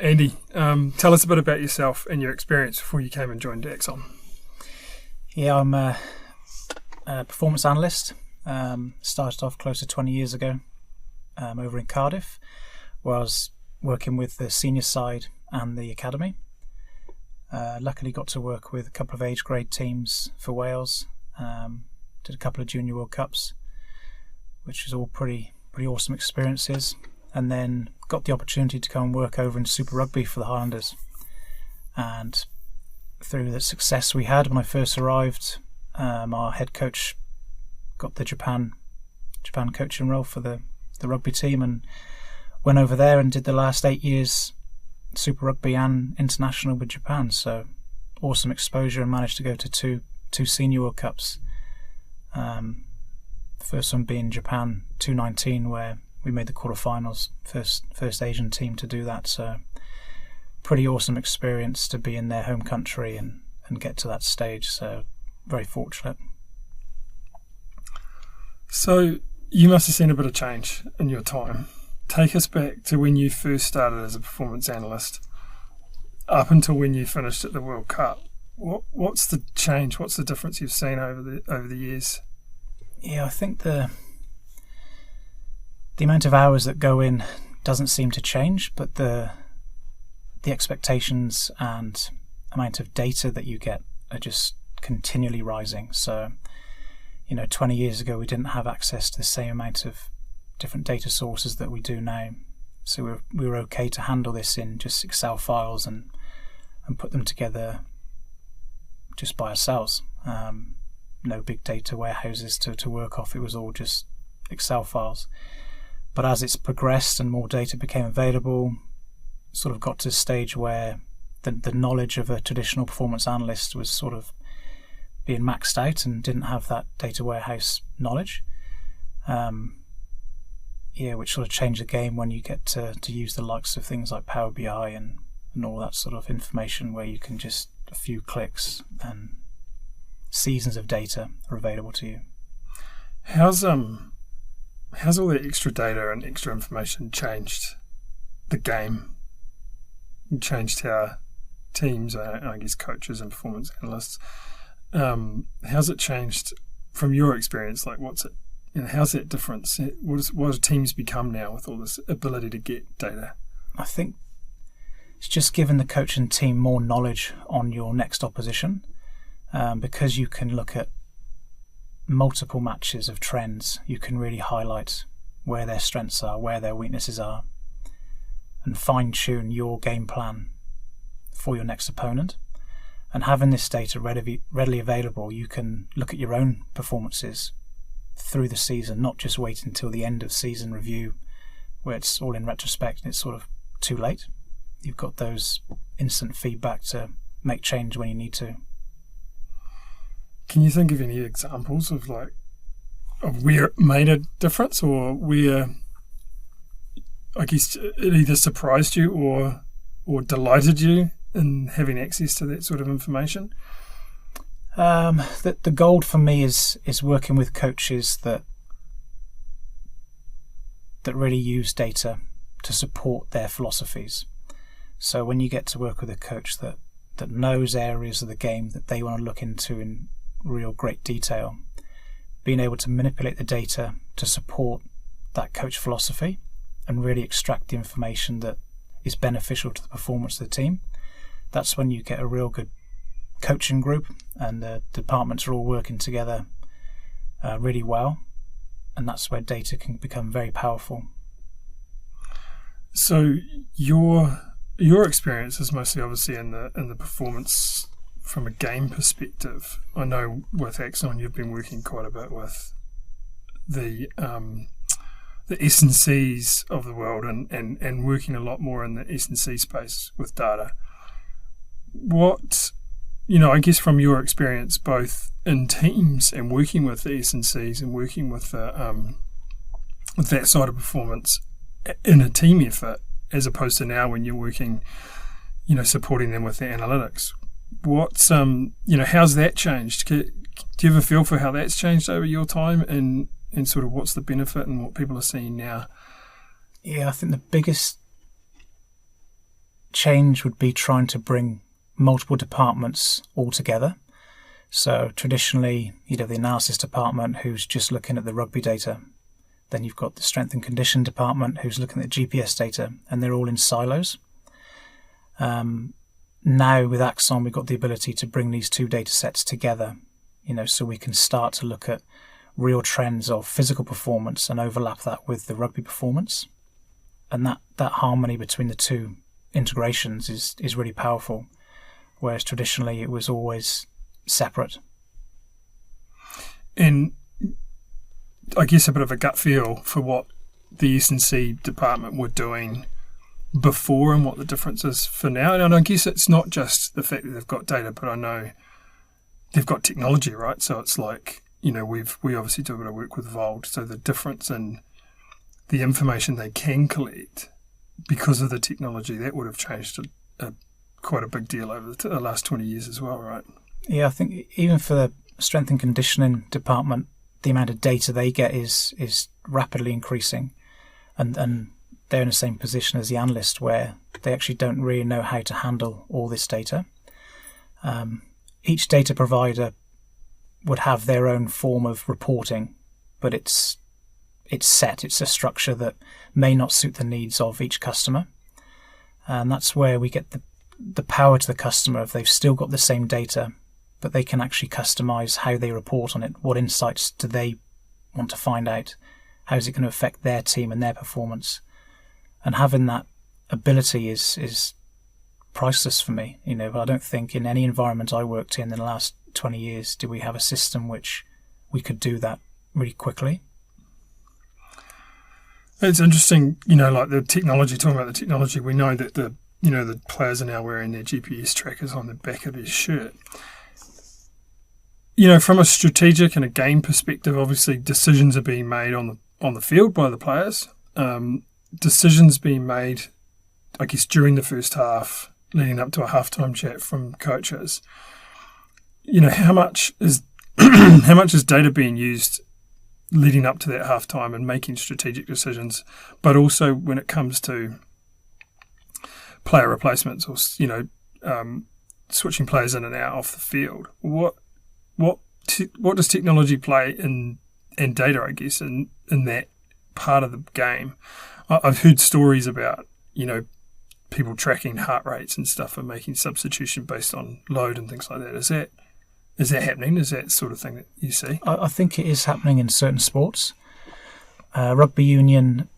Andy, tell us a bit about yourself and your experience before you came and joined Axon. Yeah, I'm a performance analyst. Started off close to 20 years ago over in Cardiff, where I was working with the senior side and the academy. Luckily got to work with a couple of age grade teams for Wales. Did a couple of Junior World Cups, which was all pretty awesome experiences. And then got the opportunity to come and work over in Super Rugby for the Highlanders. And through the success we had when I first arrived, our head coach got the Japan coaching role for the rugby team, and went over there and did the last 8 years Super Rugby and international with Japan. So awesome exposure, and managed to go to two Senior World Cups. The first one being Japan 2019, where we made the quarterfinals, first Asian team to do that. So pretty awesome experience to be in their home country and get to that stage. So very fortunate. So you must have seen a bit of change in your time. Take us back to when you first started as a performance analyst up until when you finished at the World Cup. What's the change? What's the difference you've seen over the years? Yeah, I think the amount of hours that go in doesn't seem to change, but the expectations and amount of data that you get are just continually rising. So, 20 years ago we didn't have access to the same amount of different data sources that we do now. So we were okay to handle this in just Excel files and put them together just by ourselves. No big data warehouses to work off. It was all just Excel files. But as it's progressed and more data became available, sort of got to a stage where the knowledge of a traditional performance analyst was sort of being maxed out and didn't have that data warehouse knowledge. Which sort of changed the game when you get to use the likes of things like Power BI and all that sort of information, where you can just a few clicks and seasons of data are available to you. How's all that extra data and extra information changed the game? Changed how teams, I guess coaches and performance analysts, how's it changed from your experience? Like, how's that difference? What do teams become now with all this ability to get data? I think it's just given the coach and team more knowledge on your next opposition, because you can look at multiple matches of trends. You can really highlight where their strengths are, where their weaknesses are, and fine-tune your game plan for your next opponent. And having this data readily available, you can look at your own performances through the season, not just wait until the end of season review where it's all in retrospect and it's sort of too late. You've got those instant feedback to make change when you need to. Can you think of any examples of where it made a difference, or where, I guess, it either surprised you or delighted you in having access to that sort of information? The gold for me is working with coaches that really use data to support their philosophies. So when you get to work with a coach that knows areas of the game that they want to look into in real great detail, being able to manipulate the data to support that coach philosophy and really extract the information that is beneficial to the performance of the team, that's when you get a real good coaching group, and the departments are all working together really well, and that's where data can become very powerful. So your experience is mostly obviously in the performance from a game perspective. I know with Axon you've been working quite a bit with the S&Cs of the world and working a lot more in the S&C space with data. What, I guess from your experience both in teams and working with the S&Cs and working with that side of performance in a team effort, as opposed to now when you're working, supporting them with the analytics. What's how's that changed? Do you have a feel for how that's changed over your time, and sort of what's the benefit and what people are seeing now? Yeah, I think the biggest change would be trying to bring multiple departments all together. So traditionally, you'd have the analysis department who's just looking at the rugby data. Then you've got the strength and condition department who's looking at GPS data, and they're all in silos. Now with Axon, we've got the ability to bring these two data sets together, so we can start to look at real trends of physical performance and overlap that with the rugby performance. And that harmony between the two integrations is really powerful, whereas traditionally it was always separate. And I guess a bit of a gut feel for what the S&C department were doing before and what the difference is for now. And I guess it's not just the fact that they've got data, but I know they've got technology, right? So it's like, we obviously do a bit of work with Volt, so the difference in the information they can collect because of the technology, that would have changed quite a big deal over the last 20 years as well, right? Yeah, I think even for the strength and conditioning department, the amount of data they get is rapidly increasing, and they're in the same position as the analyst, where they actually don't really know how to handle all this data. Each data provider would have their own form of reporting, but it's set. It's a structure that may not suit the needs of each customer, and that's where we get the power to the customer. If they've still got the same data, but they can actually customize how they report on it. What insights do they want to find out? How is it going to affect their team and their performance? And having that ability is priceless for me. But I don't think in any environment I worked in the last 20 years did we have a system which we could do that really quickly. It's interesting, like the technology, talking about the technology, we know that the players are now wearing their GPS trackers on the back of their shirt. From a strategic and a game perspective, obviously decisions are being made on the field by the players. Decisions being made, I guess, during the first half, leading up to a halftime chat from coaches. How much is how much is data being used leading up to that halftime and making strategic decisions, but also when it comes to player replacements or switching players in and out off the field. What does technology play in data, I guess, in that part of the game? I've heard stories about, people tracking heart rates and stuff and making substitution based on load and things like that. Is that happening? Is that sort of thing that you see? I think it is happening in certain sports. Rugby union,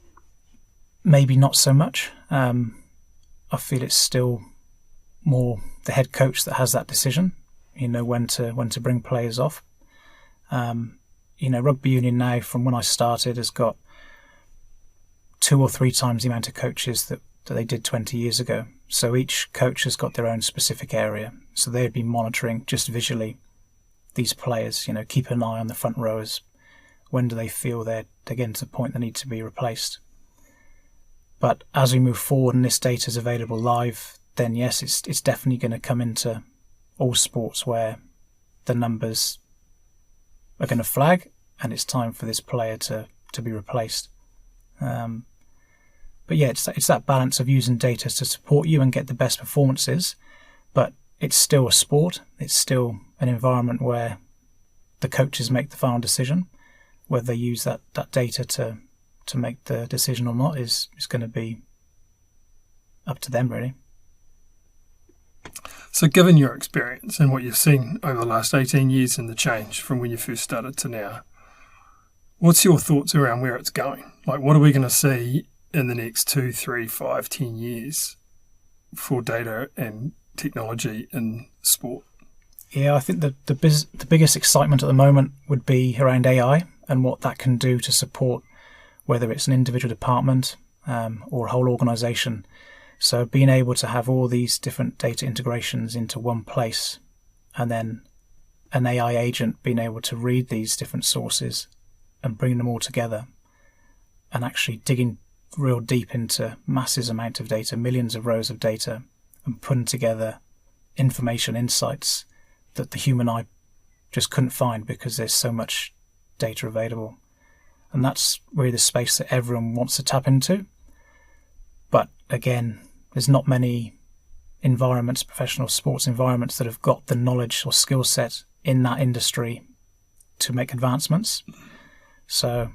maybe not so much. I feel it's still more the head coach that has that decision, when to bring players off. Rugby union now, from when I started, has got 2 or 3 times the amount of coaches that they did 20 years ago. So each coach has got their own specific area. So they'd be monitoring just visually these players, keep an eye on the front rowers. When do they feel they're getting to the point they need to be replaced? But as we move forward and this data is available live, then yes, it's definitely going to come into all sports where the numbers are going to flag and it's time for this player to be replaced. But yeah, it's that balance of using data to support you and get the best performances, but it's still a sport. It's still an environment where the coaches make the final decision. Whether they use that data to make the decision or not is going to be up to them, really. So given your experience and what you've seen over the last 18 years and the change from when you first started to now, what's your thoughts around where it's going? Like, what are we going to see in the next 2, 3, 5, 10 years for data and technology in sport? Yeah, I think the biggest excitement at the moment would be around AI and what that can do to support, whether it's an individual department or a whole organisation. So being able to have all these different data integrations into one place, and then an AI agent being able to read these different sources and bring them all together, and actually digging real deep into massive amount of data, millions of rows of data, and putting together information, insights that the human eye just couldn't find because there's so much data available. And that's really the space that everyone wants to tap into. But again, there's not many environments, professional sports environments that have got the knowledge or skill set in that industry to make advancements. So,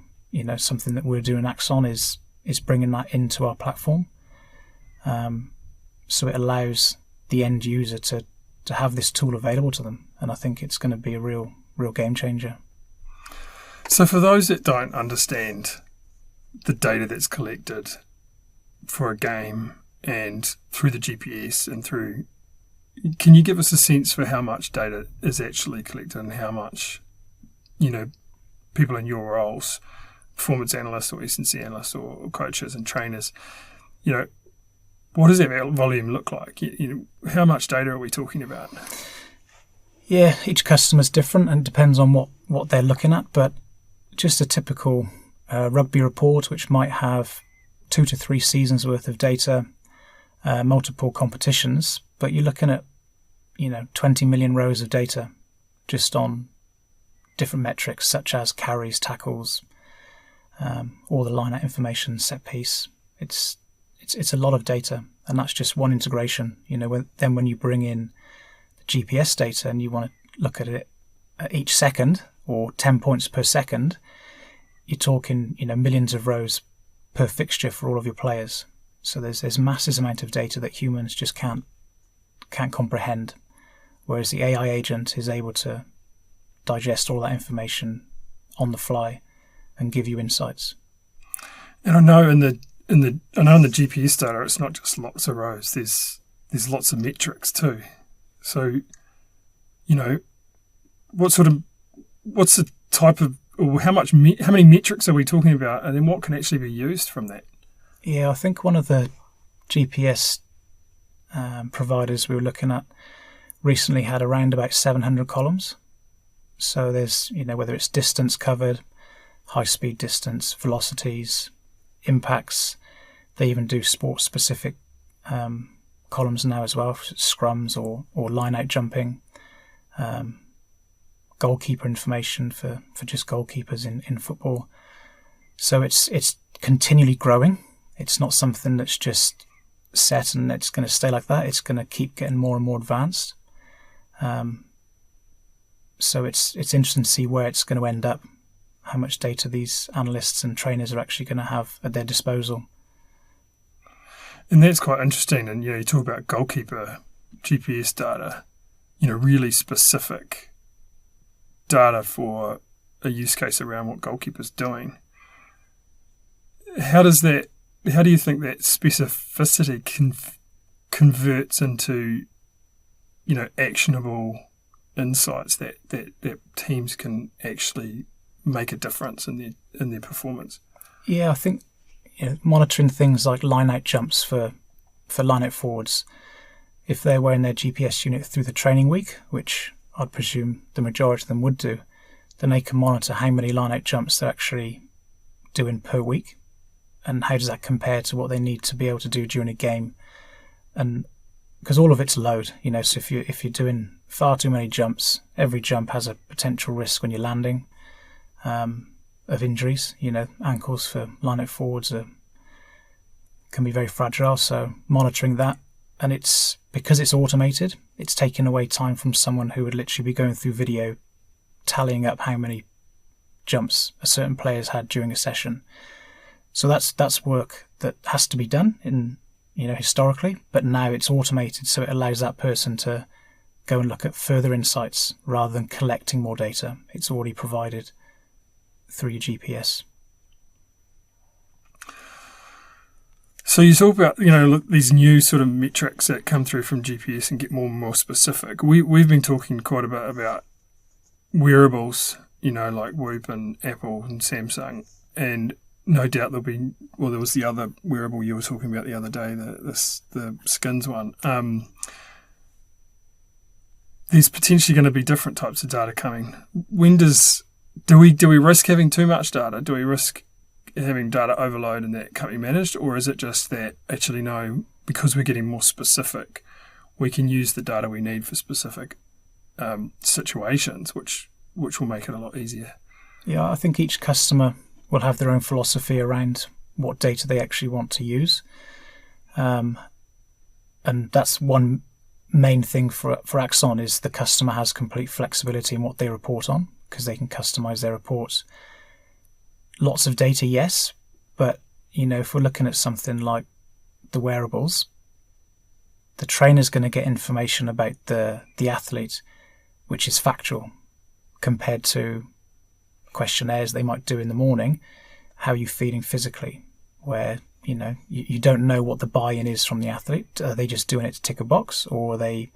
something that we're doing Axon is bringing that into our platform. So it allows the end user to have this tool available to them. And I think it's going to be a real game changer. So for those that don't understand the data that's collected for a game and through the GPS and through, can you give us a sense for how much data is actually collected and how much, people in your roles, performance analysts or S&C analysts or coaches and trainers, what does that volume look like? How much data are we talking about? Yeah, each customer's different and depends on what they're looking at, but just a typical rugby report, which might have 2 to 3 seasons worth of data, multiple competitions, but you're looking at 20 million rows of data just on different metrics such as carries, tackles, all the line-out information, set piece. It's a lot of data, and that's just one integration. When you bring in the GPS data and you want to look at it at each second or 10 points per second, you're talking millions of rows per fixture for all of your players. So there's massive amount of data that humans just can't comprehend, whereas the AI agent is able to digest all that information on the fly and give you insights. And I know in the GPS data, it's not just lots of rows. There's lots of metrics too. So, what's the type of, or how many metrics are we talking about, and then what can actually be used from that? Yeah, I think one of the GPS providers we were looking at recently had around about 700 columns. So there's, whether it's distance covered, high speed distance, velocities, impacts. They even do sport-specific columns now as well, scrums or line-out jumping, goalkeeper information for just goalkeepers in football. So it's continually growing. It's not something that's just set and it's going to stay like that. It's going to keep getting more and more advanced. So it's interesting to see where it's going to end up, how much data these analysts and trainers are actually going to have at their disposal. And that's quite interesting. And, you talk about goalkeeper GPS data, really specific data for a use case around what goalkeeper's doing. How do you think that specificity converts into, actionable insights that teams can actually make a difference in their performance? Yeah, I think monitoring things like line-out jumps for line-out forwards, if they're wearing their GPS unit through the training week, which I'd presume the majority of them would do, then they can monitor how many line-out jumps they're actually doing per week, and how does that compare to what they need to be able to do during a game. And because all of it's load, so if you're doing far too many jumps, every jump has a potential risk when you're landing of injuries. Ankles for line-out forwards can be very fragile, so monitoring that. And it's because it's automated, it's taking away time from someone who would literally be going through video tallying up how many jumps a certain player's had during a session. So that's work that has to be done in historically, but now it's automated, so it allows that person to go and look at further insights rather than collecting more data. It's already provided through your GPS. So you talk about, these new sort of metrics that come through from GPS and get more and more specific. We've been talking quite a bit about wearables, like Whoop and Apple and Samsung, and no doubt there was the other wearable you were talking about the other day, the Skins one. There's potentially going to be different types of data coming. Do we risk having too much data? Do we risk having data overload and that can't be managed? Or is it just that actually no, because we're getting more specific, we can use the data we need for specific situations, which will make it a lot easier? Yeah, I think each customer will have their own philosophy around what data they actually want to use. And And that's one main thing for Axon, is the customer has complete flexibility in what they report on, because they can customize their reports. Lots of data, yes, but if we're looking at something like the wearables, the trainer's going to get information about the athlete which is factual, compared to questionnaires they might do in the morning. How are you feeling physically? Where you don't know what the buy-in is from the athlete. Are they just doing it to tick a box, or are they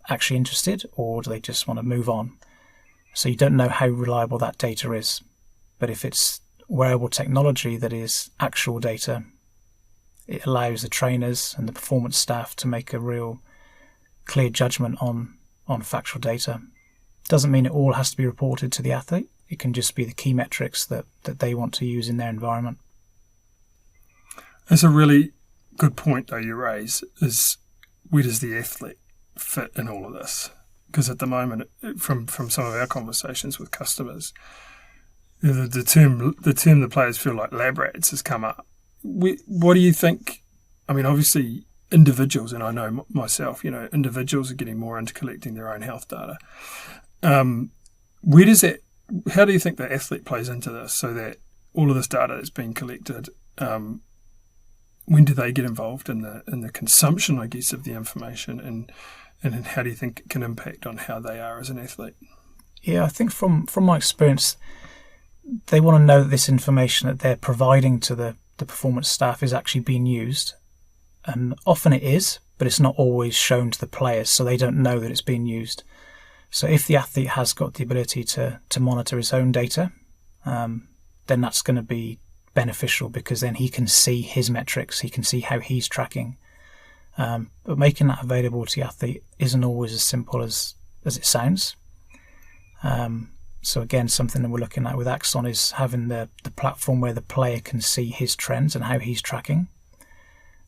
actually interested, or do they just want to move on? So you don't know how reliable that data is. But if it's wearable technology that is actual data, it allows the trainers and the performance staff to make a real clear judgment on factual data. Doesn't mean it all has to be reported to the athlete. It can just be the key metrics that they want to use in their environment. That's a really good point, though, you raise, is where does the athlete fit in all of this? Because at the moment, from some of our conversations with customers, the term the players feel like lab rats has come up. What do you think? I mean, obviously, individuals, and I know myself, individuals are getting more into collecting their own health data. Where does that? How do you think the athlete plays into this, so that all of this data that's being collected, when do they get involved in the consumption, I guess, of the information, and how do you think it can impact on how they are as an athlete? Yeah, I think from my experience, they want to know that this information that they're providing to the performance staff is actually being used. And often it is, but it's not always shown to the players, so they don't know that it's being used. So if the athlete has got the ability to monitor his own data, then that's going to be beneficial, because then he can see his metrics, he can see how he's tracking. But making that available to the athlete isn't always as simple as it sounds. So again, something that we're looking at with Axon is having the platform where the player can see his trends and how he's tracking.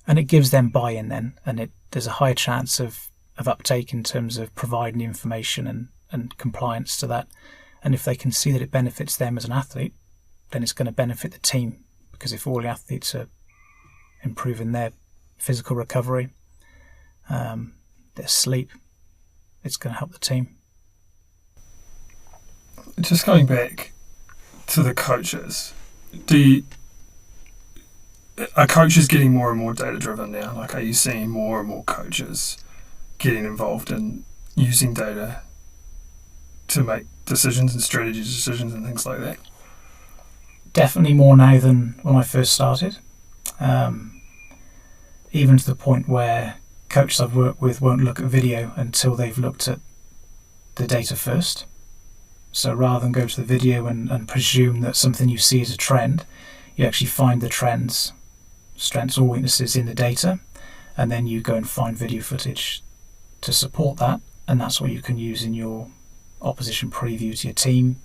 And it gives them buy-in then, and there's a higher chance of uptake in terms of providing the information and compliance to that. And if they can see that it benefits them as an athlete, then it's going to benefit the team, because if all the athletes are improving their physical recovery, their sleep, it's going to help the team. Just going back to the coaches, are coaches getting more and more data driven now? Like, are you seeing more and more coaches getting involved in using data to make decisions and strategy decisions and things like that? Definitely more now than when I first started. Even to the point where coaches I've worked with won't look at video until they've looked at the data first. So rather than go to the video and presume that something you see is a trend, you actually find the trends, strengths or weaknesses in the data, and then you go and find video footage to support that, and that's what you can use in your opposition preview to your team,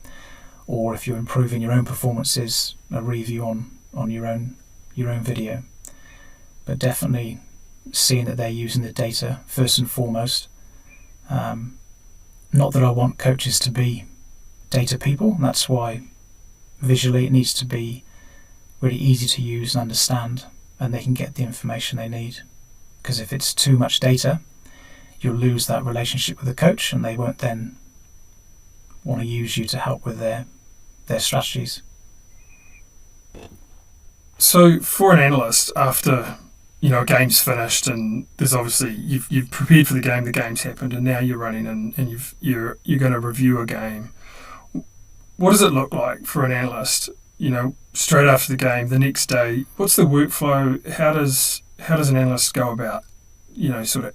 or if you're improving your own performances, a review on your own video. But definitely seeing that they're using the data first and foremost. Not that I want coaches to be data people, and that's why visually it needs to be really easy to use and understand, and they can get the information they need. Because if it's too much data, you'll lose that relationship with the coach, and they won't then want to use you to help with their strategies. So for an analyst, after a game's finished and there's obviously you've prepared for the game's happened, and now you're running and you're going to review a game. What does it look like for an analyst? Straight after the game, the next day, what's the workflow? How does an analyst go about, sort of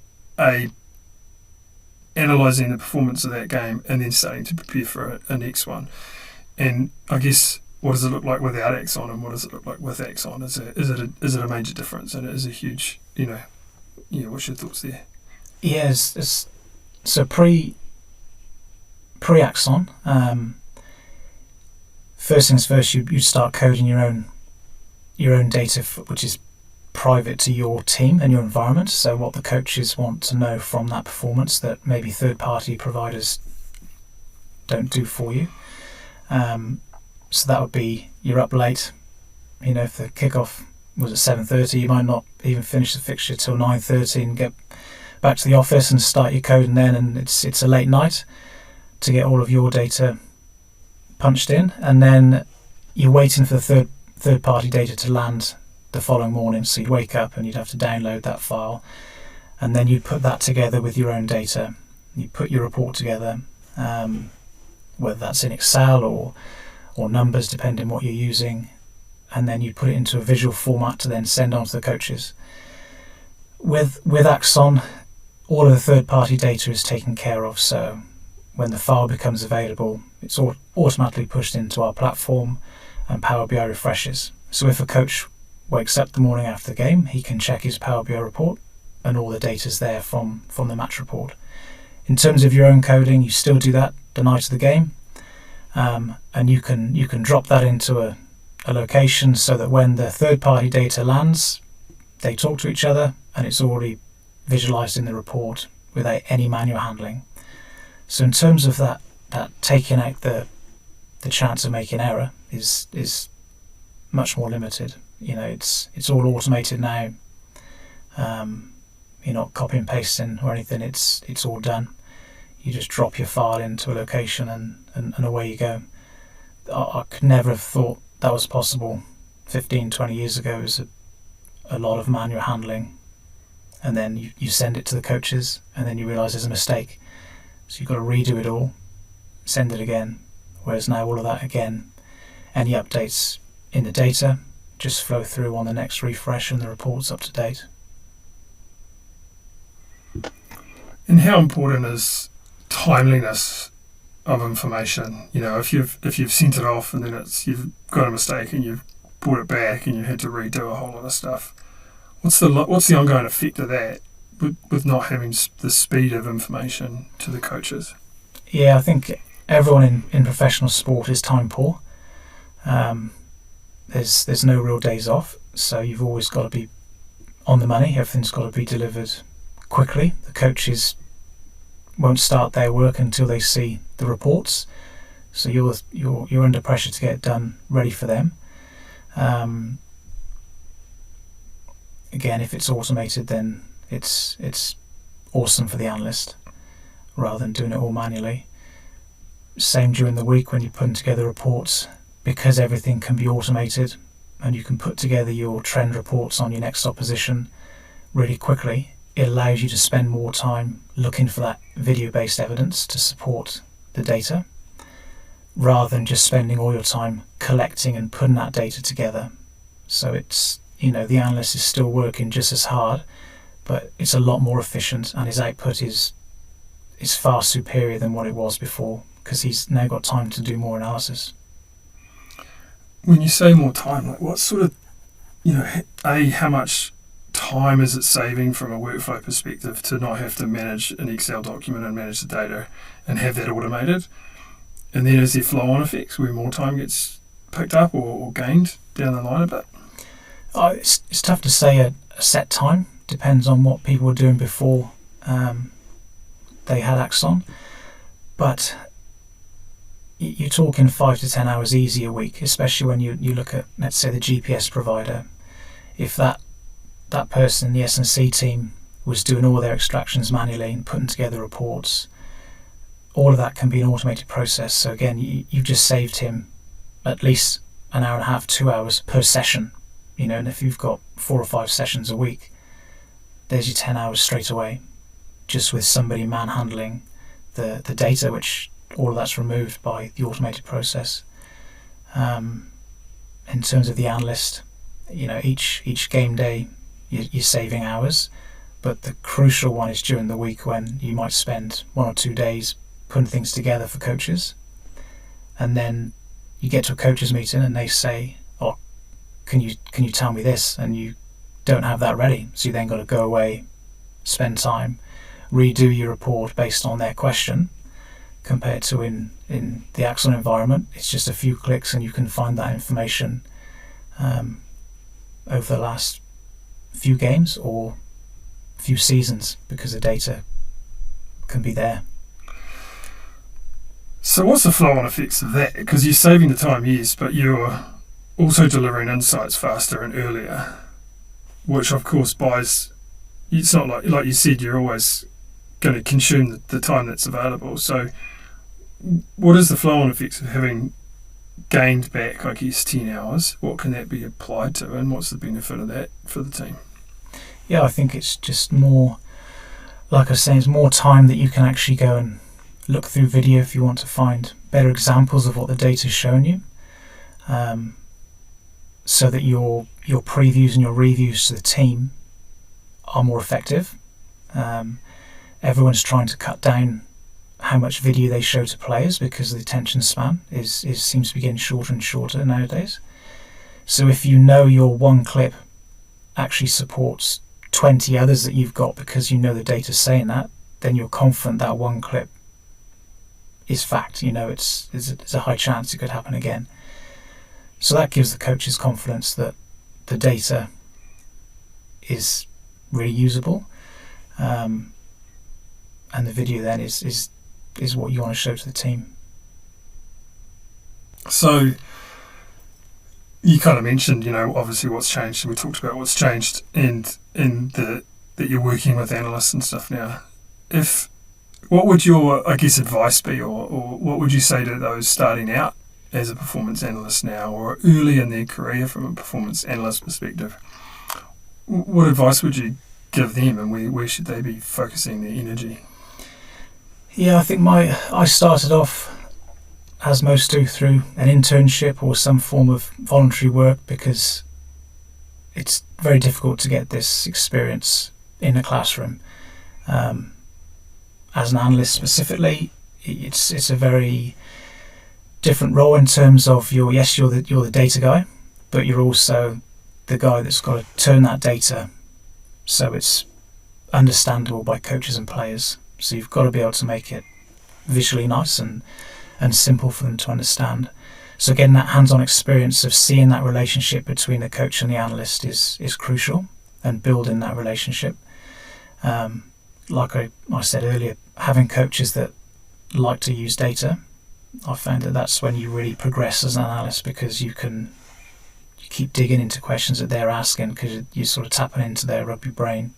analysing the performance of that game and then starting to prepare for a next one? And I guess, what does it look like without Axon, and what does it look like with Axon? Is it a major difference, and it is a huge, what's your thoughts there? Yes, so pre-Axon, first things first, you start coding your own data, which is private to your team and your environment. So what the coaches want to know from that performance that maybe third-party providers don't do for you. So that would be, you're up late, if the kickoff was at 7:30. You might not even finish the fixture till 9:30 and get back to the office and start your coding then, and it's a late night to get all of your data punched in, and then you're waiting for the third party data to land the following morning. So you'd wake up and you'd have to download that file, and then you'd put that together with your own data. You put your report together, whether that's in Excel or numbers, depending what you're using, and then you put it into a visual format to then send on to the coaches. With Axon, all of the third-party data is taken care of, so when the file becomes available, it's automatically pushed into our platform and Power BI refreshes. So if a coach wakes up the morning after the game, he can check his Power BI report and all the data's there from the match report. In terms of your own coding, you still do that the night of the game, and you can drop that into a location so that when the third-party data lands, they talk to each other and it's already visualized in the report without any manual handling. So in terms of that taking out the chance of making error is much more limited. It's all automated now. You're not copy and pasting or anything. It's all done. You just drop your file into a location and away you go. I could never have thought that was possible 15, 20 years ago. It was a lot of manual handling, and then you send it to the coaches, and then you realise there's a mistake. So you've got to redo it all, send it again. Whereas now all of that again, any updates in the data just flow through on the next refresh and the report's up to date. And how important is timeliness of information? If you've sent it off and then you've got a mistake and you've brought it back and you had to redo a whole lot of stuff, what's the ongoing effect of that with not having the speed of information to the coaches? Yeah, I think everyone in professional sport is time poor. There's no real days off, so you've always got to be on the money. Everything's got to be delivered quickly. The coaches won't start their work until they see the reports, so you're under pressure to get it done ready for them. Again, if it's automated, then it's awesome for the analyst rather than doing it all manually. Same during the week when you're putting together reports, because everything can be automated and you can put together your trend reports on your next opposition really quickly. It allows you to spend more time looking for that video-based evidence to support the data, rather than just spending all your time collecting and putting that data together. So it's, the analyst is still working just as hard, but it's a lot more efficient, and his output is far superior than what it was before, because he's now got time to do more analysis. When you say more time, like what sort of, how much time is it saving from a workflow perspective to not have to manage an Excel document and manage the data and have that automated? And then is there flow-on effects where more time gets picked up or gained down the line a bit? It's tough to say a set time. Depends on what people were doing before they had Axon. But you're talking 5 to 10 hours easy a week, especially when you look at, let's say, the GPS provider. If that person in the S&C team was doing all their extractions manually and putting together reports, all of that can be an automated process. So again, you've just saved him at least an hour and a half, 2 hours per session. And if you've got 4 or 5 sessions a week, there's your 10 hours straight away, just with somebody manhandling the data, which all of that's removed by the automated process. In terms of the analyst, each game day you're saving hours, but the crucial one is during the week when you might spend 1 or 2 days putting things together for coaches, and then you get to a coaches meeting and they say, "Oh, can you tell me this?" and you don't have that ready, so you then got to go away, spend time, redo your report based on their question. Compared to in the Axon environment, it's just a few clicks and you can find that information over the last few games or few seasons, because the data can be there. So what's the flow-on effects of that? Because you're saving the time, yes, but you're also delivering insights faster and earlier. which of course buys. It's not like you said, you're always going to consume the time that's available. So, what is the flow-on effects of having gained back, I guess, 10 hours? What can that be applied to, and what's the benefit of that for the team? Yeah, I think it's just more, like I was saying, it's more time that you can actually go and look through video if you want to find better examples of what the data's shown you, so that your previews and your reviews to the team are more effective. Everyone's trying to cut down how much video they show to players because the attention span seems to be getting shorter and shorter nowadays. So if you know your one clip actually supports 20 others that you've got because you know the data's saying that, then you're confident that one clip is fact. You know, it's a high chance it could happen again. So that gives the coaches confidence that the data is really usable, and the video then is what you want to show to the team. So you kind of mentioned, obviously what's changed, and we talked about what's changed, and that you're working with analysts and stuff now. What would your, I guess, advice be, or what would you say to those starting out as a performance analyst now, or early in their career from a performance analyst perspective? What advice would you give them, and where should they be focusing their energy? Yeah, I think I started off, as most do, through an internship or some form of voluntary work, because it's very difficult to get this experience in a classroom. As an analyst specifically, it's a very different role in terms of you're the data guy, but you're also the guy that's got to turn that data so it's understandable by coaches and players. So you've got to be able to make it visually nice and simple for them to understand. So getting that hands-on experience of seeing that relationship between the coach and the analyst is crucial, and building that relationship. Like I said earlier, having coaches that like to use data, I found that's when you really progress as an analyst, because you keep digging into questions that they're asking because you're sort of tapping into their rugby brain.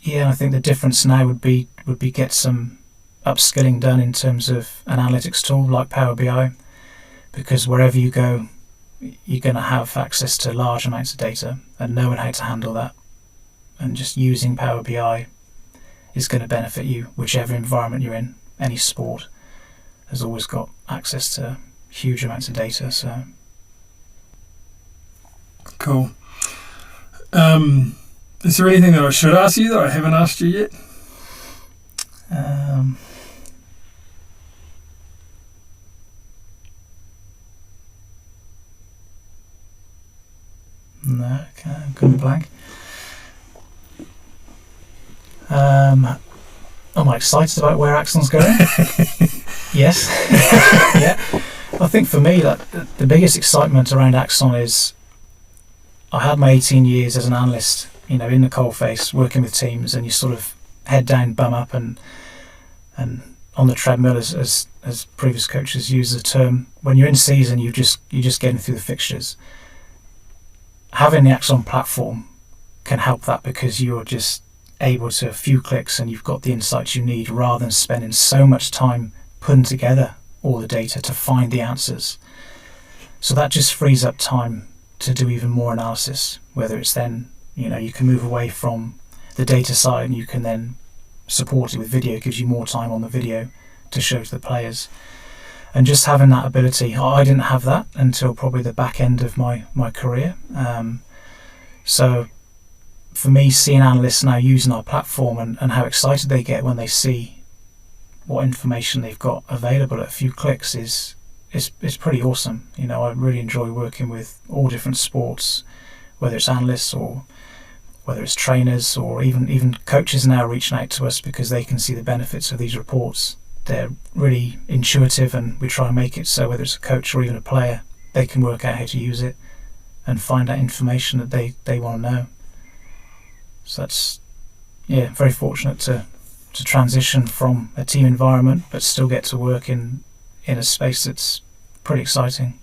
I think the difference now would be get some upskilling done in terms of an analytics tool like Power BI, because wherever you go, you're going to have access to large amounts of data, and knowing how to handle that and just using Power BI is going to benefit you whichever environment you're in. Any sport has always got access to huge amounts of data. So cool. Is there anything that I should ask you that I haven't asked you yet? No, okay, I'm going blank. Am I excited about where Axon's going? Yes. Yeah. I think for me, the biggest excitement around Axon is I had my 18 years as an analyst, in the coalface, working with teams, and you sort of head down, bum up, and on the treadmill, as previous coaches use the term. When you're in season, you're just getting through the fixtures. Having the Axon platform can help that, because you're just able to, a few clicks, and you've got the insights you need, rather than spending so much time putting together all the data to find the answers. So that just frees up time to do even more analysis, whether it's then, you can move away from the data side and you can then support it with video. It gives you more time on the video to show to the players. And just having that ability, I didn't have that until probably the back end of my career. So for me, seeing analysts now using our platform and how excited they get when they see what information they've got available at a few clicks is pretty awesome. I really enjoy working with all different sports, whether it's analysts or whether it's trainers, or even coaches now reaching out to us because they can see the benefits of these reports. They're really intuitive, and we try and make it so whether it's a coach or even a player, they can work out how to use it and find out information that they want to know. So that's, very fortunate to transition from a team environment but still get to work in a space that's pretty exciting.